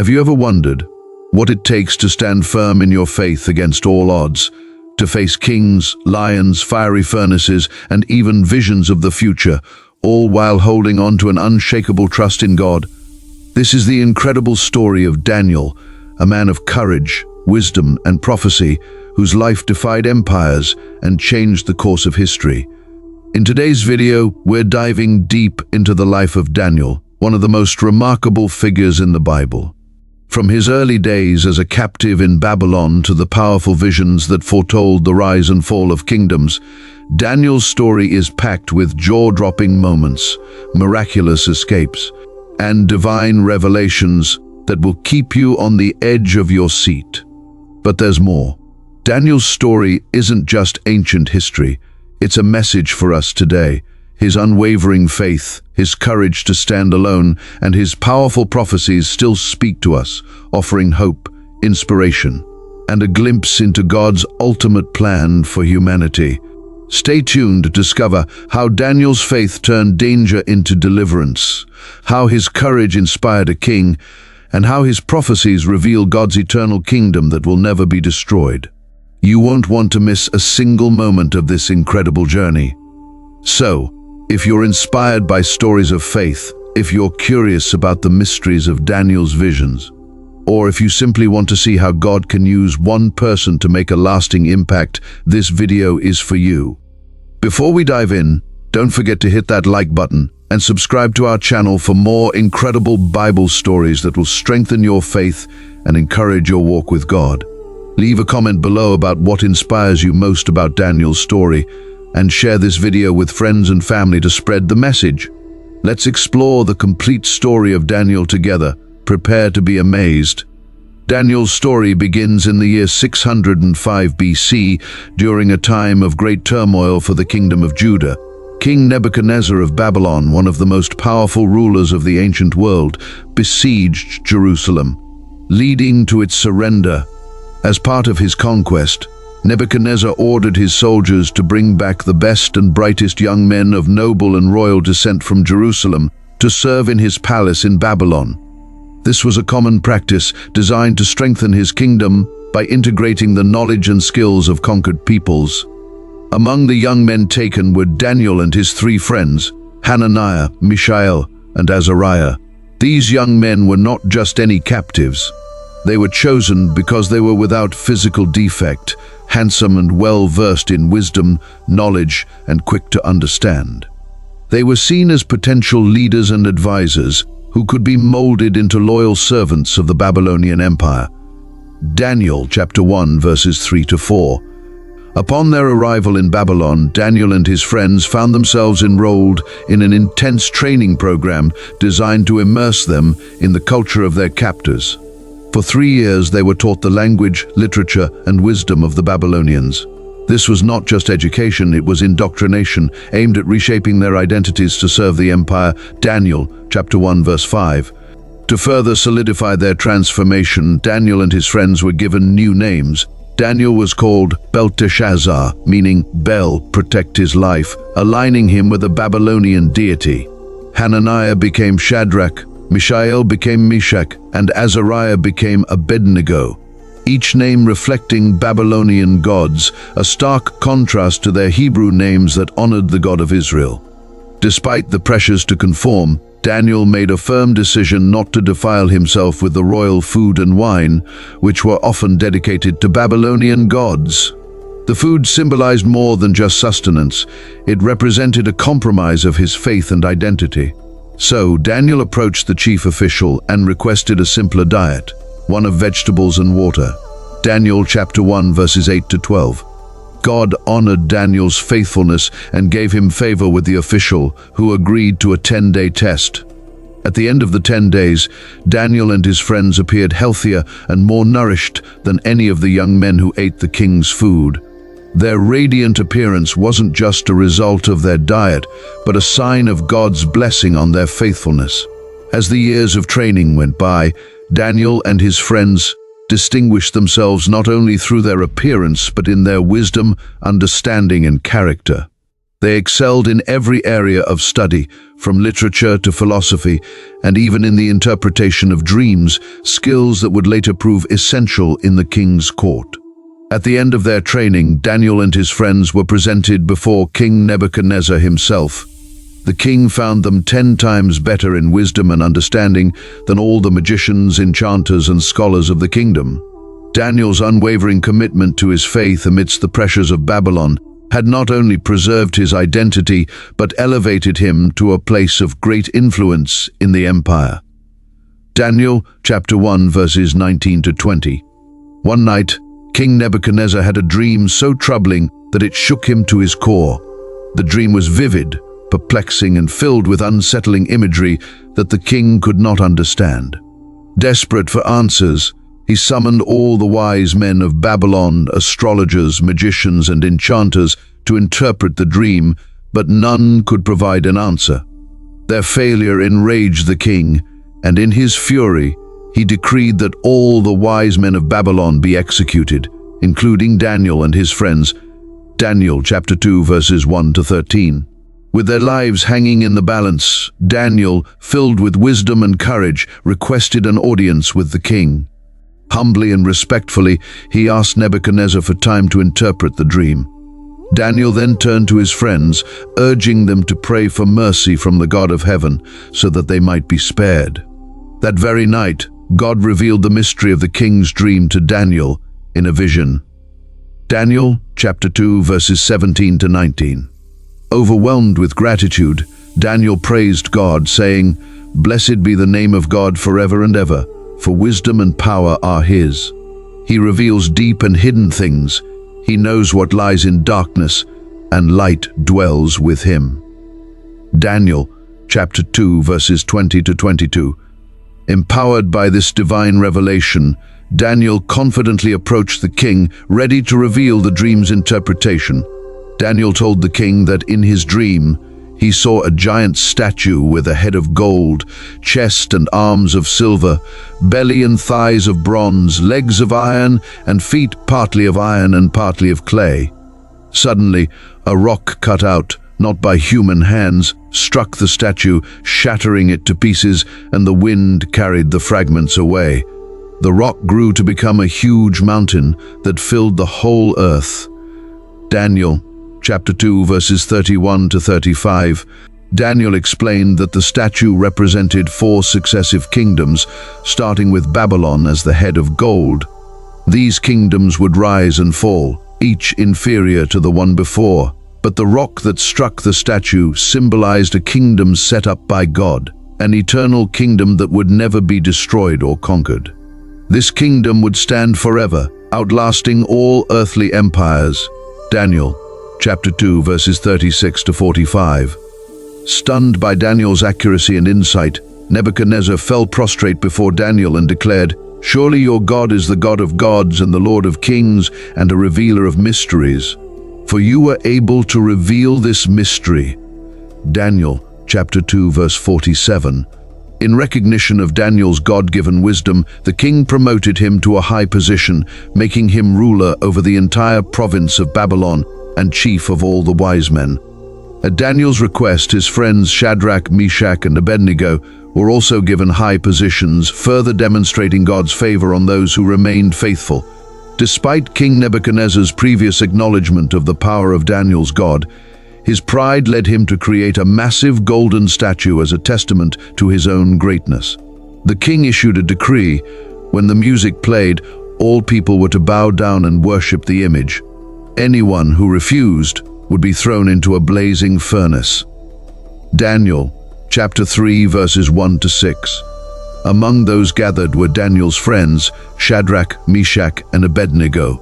Have you ever wondered what it takes to stand firm in your faith against all odds, to face kings, lions, fiery furnaces, and even visions of the future, all while holding on to an unshakable trust in God? This is the incredible story of Daniel, a man of courage, wisdom, and prophecy, whose life defied empires and changed the course of history. In today's video, we're diving deep into the life of Daniel, one of the most remarkable figures in the Bible. From his early days as a captive in Babylon to the powerful visions that foretold the rise and fall of kingdoms, Daniel's story is packed with jaw-dropping moments, miraculous escapes, and divine revelations that will keep you on the edge of your seat. But there's more. Daniel's story isn't just ancient history, it's a message for us today. His unwavering faith, his courage to stand alone, and his powerful prophecies still speak to us, offering hope, inspiration, and a glimpse into God's ultimate plan for humanity. Stay tuned to discover how Daniel's faith turned danger into deliverance, how his courage inspired a king, and how his prophecies reveal God's eternal kingdom that will never be destroyed. You won't want to miss a single moment of this incredible journey. So, if you're inspired by stories of faith, if you're curious about the mysteries of Daniel's visions, or if you simply want to see how God can use one person to make a lasting impact, this video is for you. Before we dive in, don't forget to hit that like button and subscribe to our channel for more incredible Bible stories that will strengthen your faith and encourage your walk with God. Leave a comment below about what inspires you most about Daniel's story, and share this video with friends and family to spread the message. Let's explore the complete story of Daniel together. Prepare to be amazed. Daniel's story begins in the year 605 BC, during a time of great turmoil for the kingdom of Judah. King Nebuchadnezzar of Babylon, one of the most powerful rulers of the ancient world, besieged Jerusalem, leading to its surrender. As part of his conquest, Nebuchadnezzar ordered his soldiers to bring back the best and brightest young men of noble and royal descent from Jerusalem to serve in his palace in Babylon. This was a common practice designed to strengthen his kingdom by integrating the knowledge and skills of conquered peoples. Among the young men taken were Daniel and his three friends, Hananiah, Mishael, and Azariah. These young men were not just any captives. They were chosen because they were without physical defect, handsome and well-versed in wisdom, knowledge, and quick to understand. They were seen as potential leaders and advisors who could be molded into loyal servants of the Babylonian Empire. Daniel chapter 1 verses 3 to 4. Upon their arrival in Babylon, Daniel and his friends found themselves enrolled in an intense training program designed to immerse them in the culture of their captors. For 3 years they were taught the language, literature, and wisdom of the Babylonians. This was not just education, it was indoctrination, aimed at reshaping their identities to serve the empire. Daniel chapter 1 verse 5. To further solidify their transformation, Daniel and his friends were given new names. Daniel was called Belteshazzar, meaning Bel, protect his life, aligning him with a Babylonian deity. Hananiah became Shadrach, Mishael became Meshach, and Azariah became Abednego, each name reflecting Babylonian gods, a stark contrast to their Hebrew names that honored the God of Israel. Despite the pressures to conform, Daniel made a firm decision not to defile himself with the royal food and wine, which were often dedicated to Babylonian gods. The food symbolized more than just sustenance. It represented a compromise of his faith and identity. So Daniel approached the chief official and requested a simpler diet, one of vegetables and water. Daniel chapter 1 verses 8 to 12. God honored Daniel's faithfulness and gave him favor with the official, who agreed to a 10-day test. At the end of the 10 days, Daniel and his friends appeared healthier and more nourished than any of the young men who ate the king's food. Their radiant appearance wasn't just a result of their diet, but a sign of God's blessing on their faithfulness. As the years of training went by, Daniel and his friends distinguished themselves not only through their appearance, but in their wisdom, understanding, and character. They excelled in every area of study, from literature to philosophy, and even in the interpretation of dreams, skills that would later prove essential in the king's court. At the end of their training, Daniel and his friends were presented before King Nebuchadnezzar himself. The king found them 10 times better in wisdom and understanding than all the magicians, enchanters, and scholars of the kingdom. Daniel's unwavering commitment to his faith amidst the pressures of Babylon had not only preserved his identity, but elevated him to a place of great influence in the empire. Daniel chapter 1 verses 19 to 20. One night, King Nebuchadnezzar had a dream so troubling that it shook him to his core. The dream was vivid, perplexing, and filled with unsettling imagery that the king could not understand. Desperate for answers, he summoned all the wise men of Babylon, astrologers, magicians, and enchanters to interpret the dream, but none could provide an answer. Their failure enraged the king, and in his fury, he decreed that all the wise men of Babylon be executed, including Daniel and his friends. Daniel chapter 2 verses 1 to 13. With their lives hanging in the balance, Daniel, filled with wisdom and courage, requested an audience with the king. Humbly and respectfully, he asked Nebuchadnezzar for time to interpret the dream. Daniel then turned to his friends, urging them to pray for mercy from the God of heaven, so that they might be spared. That very night, God revealed the mystery of the king's dream to Daniel in a vision. Daniel chapter 2 verses 17 to 19. Overwhelmed with gratitude, Daniel praised God, saying, "Blessed be the name of God forever and ever, for wisdom and power are his. He reveals deep and hidden things. He knows what lies in darkness, and light dwells with him." Daniel chapter 2 verses 20 to 22. Empowered by this divine revelation, Daniel confidently approached the king, ready to reveal the dream's interpretation. Daniel told the king that in his dream, he saw a giant statue with a head of gold, chest and arms of silver, belly and thighs of bronze, legs of iron, and feet partly of iron and partly of clay. Suddenly, a rock cut out, not by human hands, struck the statue, shattering it to pieces, and the wind carried the fragments away. The rock grew to become a huge mountain that filled the whole earth. Daniel chapter 2 verses 31 to 35. Daniel explained that the statue represented 4 successive kingdoms, starting with Babylon as the head of gold. These kingdoms would rise and fall, each inferior to the one before, but the rock that struck the statue symbolized a kingdom set up by God, an eternal kingdom that would never be destroyed or conquered. This kingdom would stand forever, outlasting all earthly empires. Daniel chapter 2 verses 36 to 45. Stunned by Daniel's accuracy and insight, Nebuchadnezzar fell prostrate before Daniel and declared, "Surely your God is the God of gods and the Lord of kings and a revealer of mysteries. For you were able to reveal this mystery." Daniel chapter 2 verse 47. In recognition of Daniel's God-given wisdom, the king promoted him to a high position, making him ruler over the entire province of Babylon and chief of all the wise men. At Daniel's request, his friends Shadrach, Meshach, and Abednego were also given high positions, further demonstrating God's favor on those who remained faithful. Despite King Nebuchadnezzar's previous acknowledgement of the power of Daniel's God, his pride led him to create a massive golden statue as a testament to his own greatness. The king issued a decree: when the music played, all people were to bow down and worship the image. Anyone who refused would be thrown into a blazing furnace. Daniel chapter 3 verses 1 to 6. Among those gathered were Daniel's friends, Shadrach, Meshach, and Abednego.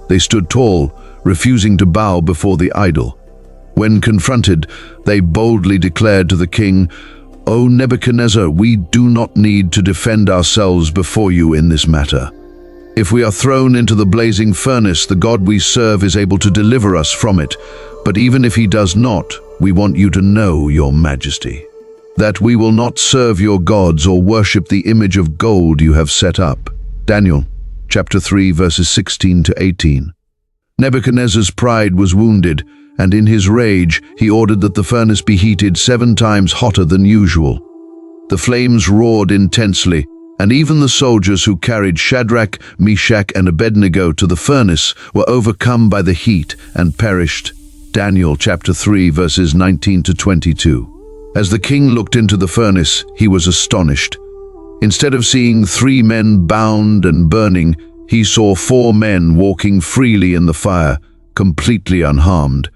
They stood tall, refusing to bow before the idol. When confronted, they boldly declared to the king, "O Nebuchadnezzar, we do not need to defend ourselves before you in this matter. If we are thrown into the blazing furnace, the God we serve is able to deliver us from it. But even if he does not, we want you to know, your majesty, that we will not serve your gods or worship the image of gold you have set up." Daniel chapter 3 verses 16 to 18. Nebuchadnezzar's pride was wounded, and in his rage he ordered that the furnace be heated 7 times hotter than usual. The flames roared intensely, and even the soldiers who carried Shadrach, Meshach, and Abednego to the furnace were overcome by the heat and perished. Daniel chapter 3 verses 19 to 22. As the king looked into the furnace, he was astonished. Instead of seeing 3 men bound and burning, he saw 4 men walking freely in the fire, completely unharmed.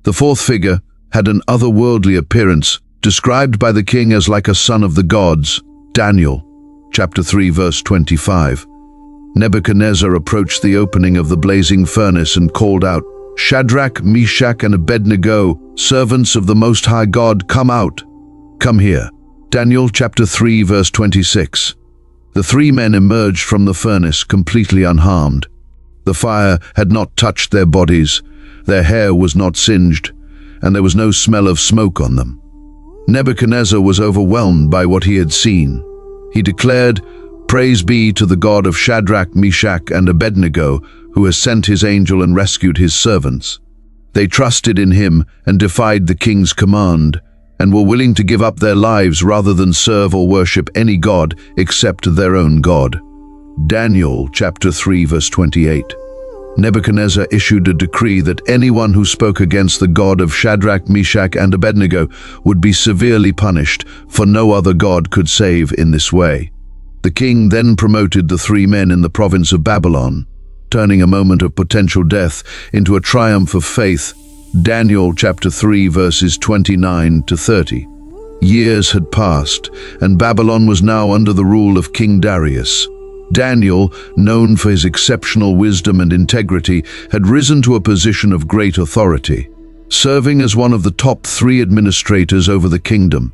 The 4th figure had an otherworldly appearance, described by the king as like a son of the gods. Daniel chapter 3 verse 25. Nebuchadnezzar approached the opening of the blazing furnace and called out, "Shadrach, Meshach, and Abednego, servants of the Most High God, come out. Come here." Daniel chapter 3 verse 26. The 3 men emerged from the furnace completely unharmed. The fire had not touched their bodies, their hair was not singed, and there was no smell of smoke on them. Nebuchadnezzar was overwhelmed by what he had seen. He declared, "Praise be to the God of Shadrach, Meshach, and Abednego, who has sent his angel and rescued his servants." They trusted in him and defied the king's command, and were willing to give up their lives rather than serve or worship any god except their own God. Daniel chapter 3 verse 28. Nebuchadnezzar issued a decree that anyone who spoke against the God of Shadrach, Meshach, and Abednego would be severely punished, for no other god could save in this way. The king then promoted the 3 men in the province of Babylon, turning a moment of potential death into a triumph of faith. Daniel chapter 3 verses 29 to 30. Years had passed, and Babylon was now under the rule of King Darius. Daniel, known for his exceptional wisdom and integrity, had risen to a position of great authority, serving as one of the top 3 administrators over the kingdom.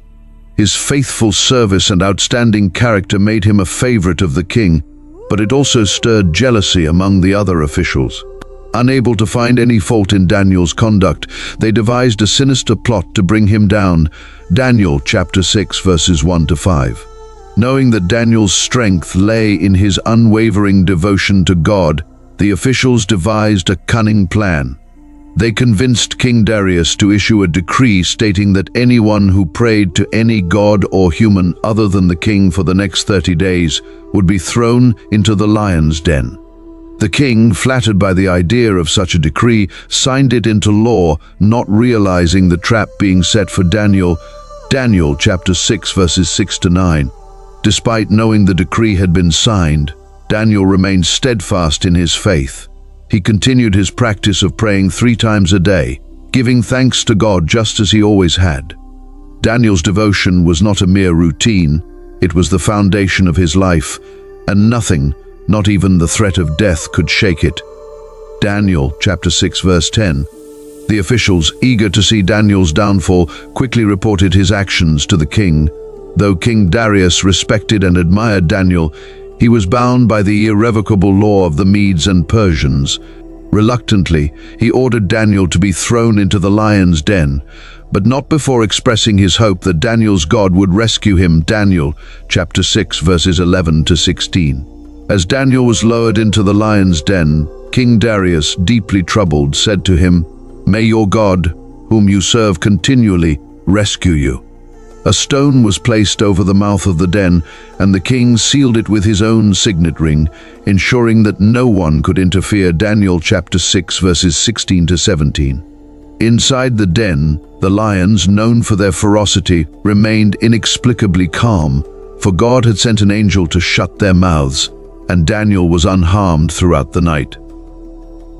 His faithful service and outstanding character made him a favorite of the king, but it also stirred jealousy among the other officials. Unable to find any fault in Daniel's conduct, they devised a sinister plot to bring him down. Daniel chapter 6 verses 1 to 5. Knowing that Daniel's strength lay in his unwavering devotion to God, the officials devised a cunning plan. They convinced King Darius to issue a decree stating that anyone who prayed to any god or human other than the king for the next 30 days would be thrown into the lion's den. The king, flattered by the idea of such a decree, signed it into law, not realizing the trap being set for Daniel. Daniel chapter 6 verses 6 to 9. Despite knowing the decree had been signed, Daniel remained steadfast in his faith. He continued his practice of praying 3 times a day, giving thanks to God just as he always had. Daniel's devotion was not a mere routine, it was the foundation of his life, and nothing, not even the threat of death, could shake it. Daniel chapter 6 verse 10. The officials, eager to see Daniel's downfall, quickly reported his actions to the king. Though King Darius respected and admired Daniel, he was bound by the irrevocable law of the Medes and Persians. Reluctantly, he ordered Daniel to be thrown into the lion's den, but not before expressing his hope that Daniel's God would rescue him. Daniel chapter 6 verses 11 to 16. As Daniel was lowered into the lion's den, King Darius, deeply troubled, said to him, "May your God, whom you serve continually, rescue you." A stone was placed over the mouth of the den, and the king sealed it with his own signet ring, ensuring that no one could interfere. Daniel chapter 6 verses 16 to 17. Inside the den, the lions, known for their ferocity, remained inexplicably calm, for God had sent an angel to shut their mouths, and Daniel was unharmed throughout the night.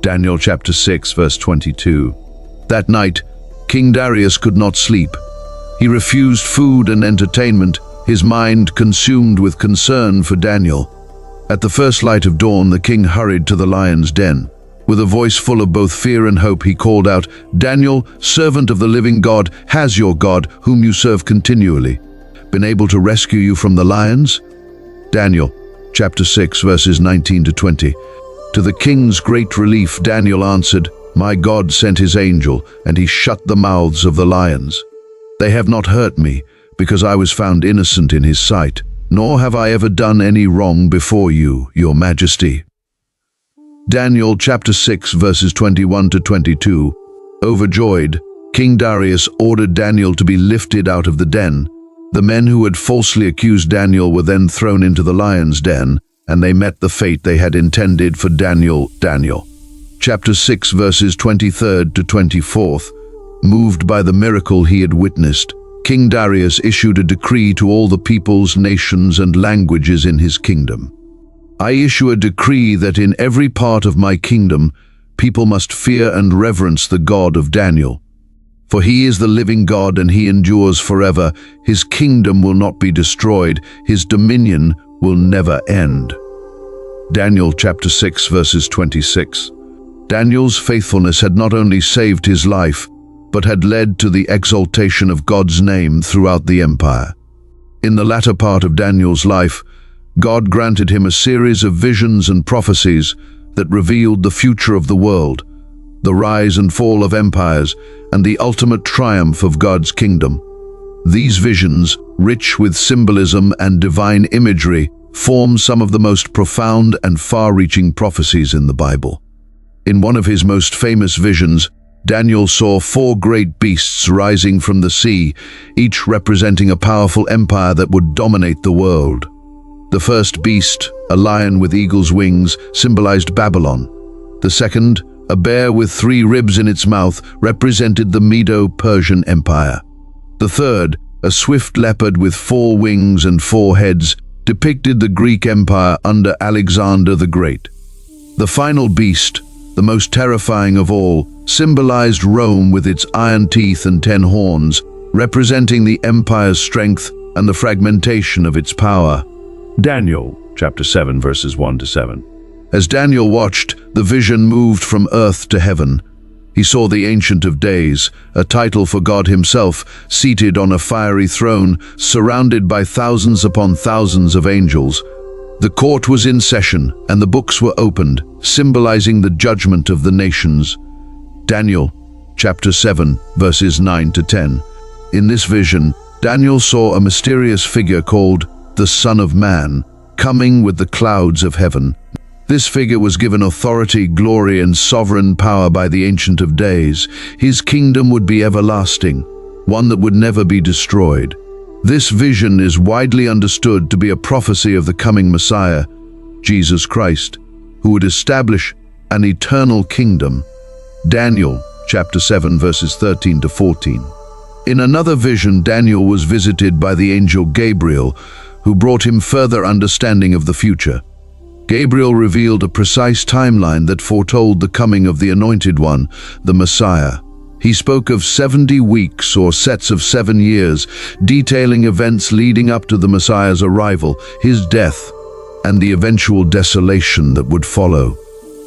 Daniel chapter 6 verse 22. That night, King Darius could not sleep. He refused food and entertainment, his mind consumed with concern for Daniel. At the first light of dawn, the king hurried to the lion's den. With a voice full of both fear and hope, he called out, "Daniel, servant of the living God, has your God, whom you serve continually, been able to rescue you from the lions?" Daniel chapter 6 verses 19 to 20. To the king's great relief, Daniel answered, "My God sent his angel, and he shut the mouths of the lions. They have not hurt me, because I was found innocent in his sight, nor have I ever done any wrong before you, your majesty." Daniel chapter 6 verses 21 to 22. Overjoyed, King Darius ordered Daniel to be lifted out of the den. The men who had falsely accused Daniel were then thrown into the lion's den, and they met the fate they had intended for Daniel. Daniel. Chapter 6, verses 23 to 24. Moved by the miracle he had witnessed, King Darius issued a decree to all the peoples, nations, and languages in his kingdom. I issue a decree that in every part of my kingdom, people must fear and reverence the God of Daniel. For he is the living God and he endures forever. His kingdom will not be destroyed. His dominion will never end. Daniel chapter 6 verses 26. Daniel's faithfulness had not only saved his life, but had led to the exaltation of God's name throughout the empire. In the latter part of Daniel's life, God granted him a series of visions and prophecies that revealed the future of the world, the rise and fall of empires, and the ultimate triumph of God's kingdom. These visions, rich with symbolism and divine imagery, form some of the most profound and far-reaching prophecies in the Bible. In one of his most famous visions, Daniel saw 4 great beasts rising from the sea, each representing a powerful empire that would dominate the world. The first beast, a lion with eagle's wings, symbolized Babylon. The second, a bear with 3 ribs in its mouth, represented the Medo-Persian Empire. The third, a swift leopard with 4 wings and 4 heads, depicted the Greek Empire under Alexander the Great. The final beast, the most terrifying of all, symbolized Rome with its iron teeth and 10 horns, representing the empire's strength and the fragmentation of its power. Daniel chapter 7 verses 1 to 7. As Daniel watched, the vision moved from earth to heaven. He saw the Ancient of Days, a title for God himself, seated on a fiery throne, surrounded by thousands upon thousands of angels. The court was in session, and the books were opened, symbolizing the judgment of the nations. Daniel chapter 7 verses 9 to 10. In this vision, Daniel saw a mysterious figure called the Son of Man, coming with the clouds of heaven. This figure was given authority, glory, and sovereign power by the Ancient of Days. His kingdom would be everlasting, one that would never be destroyed. This vision is widely understood to be a prophecy of the coming Messiah, Jesus Christ, who would establish an eternal kingdom. Daniel chapter 7 verses 13 to 14. In another vision, Daniel was visited by the angel Gabriel, who brought him further understanding of the future. Gabriel revealed a precise timeline that foretold the coming of the Anointed One, the Messiah. He spoke of 70 weeks or sets of 7 years, detailing events leading up to the Messiah's arrival, his death, and the eventual desolation that would follow.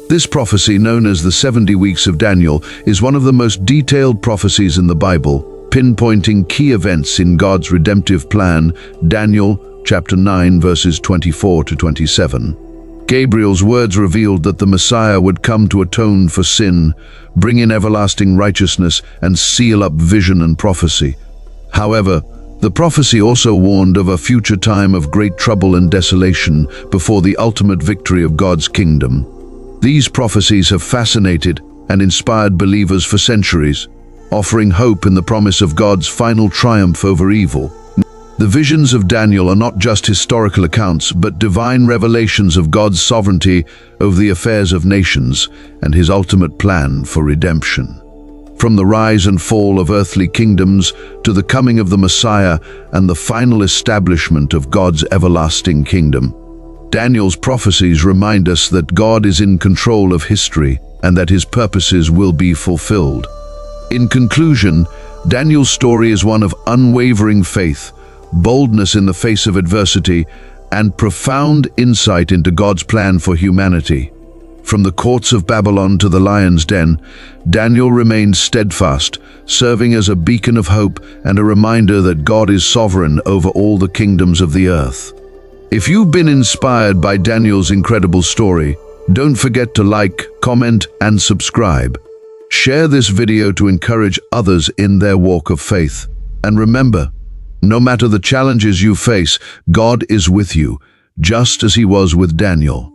This prophecy, known as the 70 weeks of Daniel, is one of the most detailed prophecies in the Bible, pinpointing key events in God's redemptive plan. Daniel chapter 9 verses 24 to 27. Gabriel's words revealed that the Messiah would come to atone for sin, bring in everlasting righteousness, and seal up vision and prophecy. However, the prophecy also warned of a future time of great trouble and desolation before the ultimate victory of God's kingdom. These prophecies have fascinated and inspired believers for centuries, offering hope in the promise of God's final triumph over evil. The visions of Daniel are not just historical accounts, but divine revelations of God's sovereignty over the affairs of nations and his ultimate plan for redemption. From the rise and fall of earthly kingdoms to the coming of the Messiah and the final establishment of God's everlasting kingdom, Daniel's prophecies remind us that God is in control of history and that his purposes will be fulfilled. In conclusion, Daniel's story is one of unwavering faith, boldness in the face of adversity, and profound insight into God's plan for humanity. From the courts of Babylon to the lion's den, Daniel remained steadfast, serving as a beacon of hope and a reminder that God is sovereign over all the kingdoms of the earth. If you've been inspired by Daniel's incredible story, don't forget to like, comment, and subscribe. Share this video to encourage others in their walk of faith. And remember, no matter the challenges you face, God is with you, just as he was with Daniel.